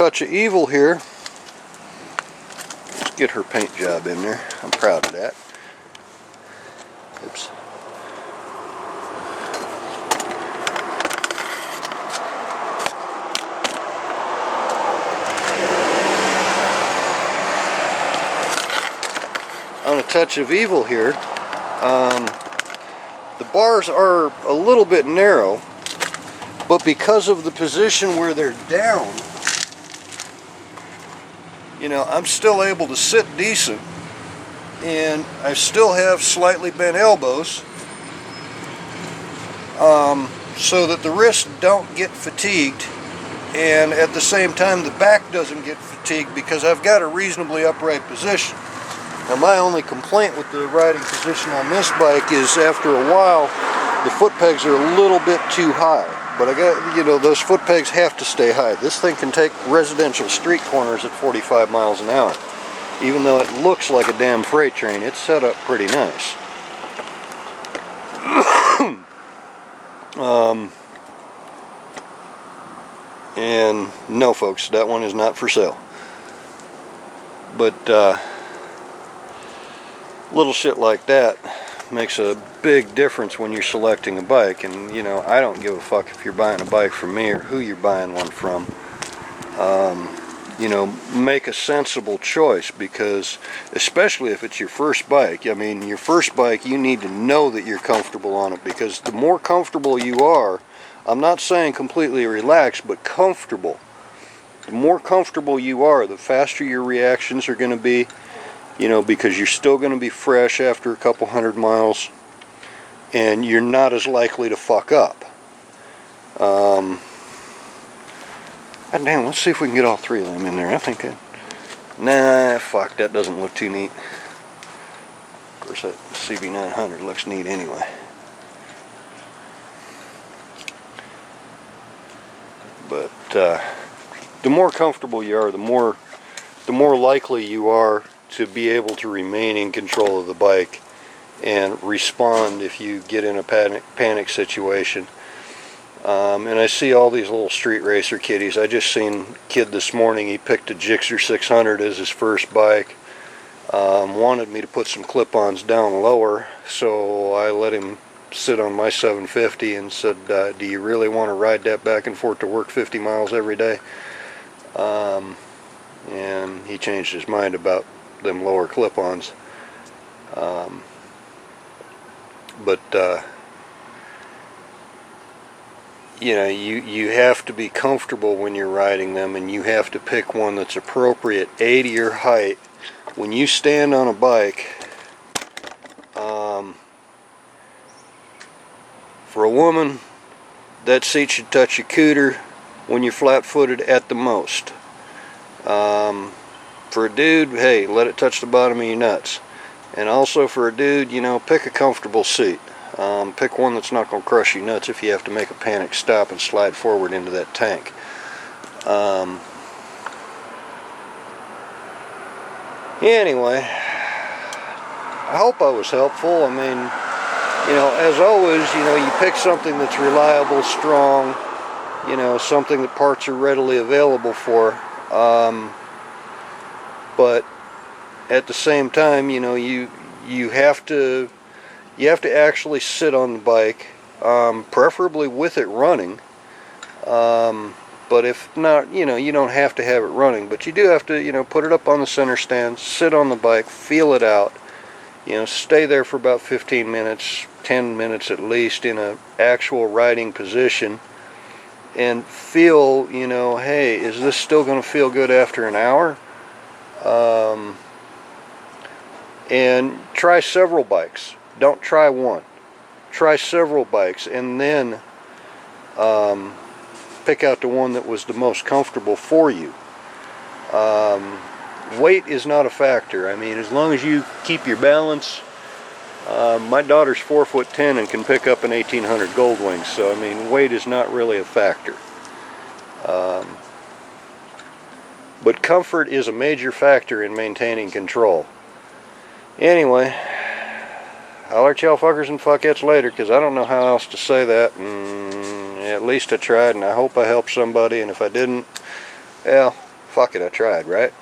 touch of evil here. Let's get her paint job in there. I'm proud of that. Oops. On a touch of evil here, the bars are a little bit narrow, but because of the position where they're down, you know, I'm still able to sit decent, and I still have slightly bent elbows, so that the wrists don't get fatigued, and at the same time the back doesn't get fatigued because I've got a reasonably upright position. Now, my only complaint with the riding position on this bike is after a while the foot pegs are a little bit too high. But I got, you know, those foot pegs have to stay high. This thing can take residential street corners at 45 miles an hour. Even though it looks like a damn freight train, it's set up pretty nice. And no, folks, that one is not for sale. But little shit like that makes a big difference when you're selecting a bike. And you know, I don't give a fuck if you're buying a bike from me or who you're buying one from. You know, make a sensible choice, because especially if it's your first bike, I mean, your first bike, you need to know that you're comfortable on it, because the more comfortable you are, I'm not saying completely relaxed, but comfortable. The more comfortable you are, the faster your reactions are going to be. You know, because you're still going to be fresh after a couple 100 miles, and you're not as likely to fuck up. God damn, let's see if we can get all three of them in there. I think nah, fuck, that doesn't look too neat. Of course, that CB900 looks neat anyway. But the more comfortable you are, the more likely you are to be able to remain in control of the bike and respond if you get in a panic situation. And I see all these little street racer kiddies. I just seen a kid this morning, he picked a GSXR 600 as his first bike. Wanted me to put some clip-ons down lower, so I let him sit on my 750 and said, do you really want to ride that back and forth to work 50 miles every day? And he changed his mind about them lower clip-ons. You know, you have to be comfortable when you're riding them, and you have to pick one that's appropriate to your height. When you stand on a bike, for a woman, that seat should touch your cooter when you're flat-footed at the most. For a dude, hey, let it touch the bottom of your nuts. And also for a dude, you know, pick a comfortable seat. Pick one that's not going to crush your nuts if you have to make a panic stop and slide forward into that tank. Anyway, I hope I was helpful. I mean, you know, as always, you know, you pick something that's reliable, strong, you know, something that parts are readily available for. But at the same time, you know, you have to actually sit on the bike, preferably with it running. But if not, you know, you don't have to have it running, but you do have to, you know, put it up on the center stand, sit on the bike, feel it out, you know, stay there for about 15 minutes, 10 minutes at least in a actual riding position, and feel, you know, hey, is this still going to feel good after an hour? And try several bikes. Don't try one. Try several bikes, and then pick out the one that was the most comfortable for you. Weight is not a factor. I mean, as long as you keep your balance. My daughter's 4'10" and can pick up an 1800 Goldwing, so I mean, weight is not really a factor. But comfort is a major factor in maintaining control. Anyway, I'll let y'all fuckers and fuckettes later, because I don't know how else to say that, and at least I tried, and I hope I helped somebody, and if I didn't, well, fuck it, I tried, right?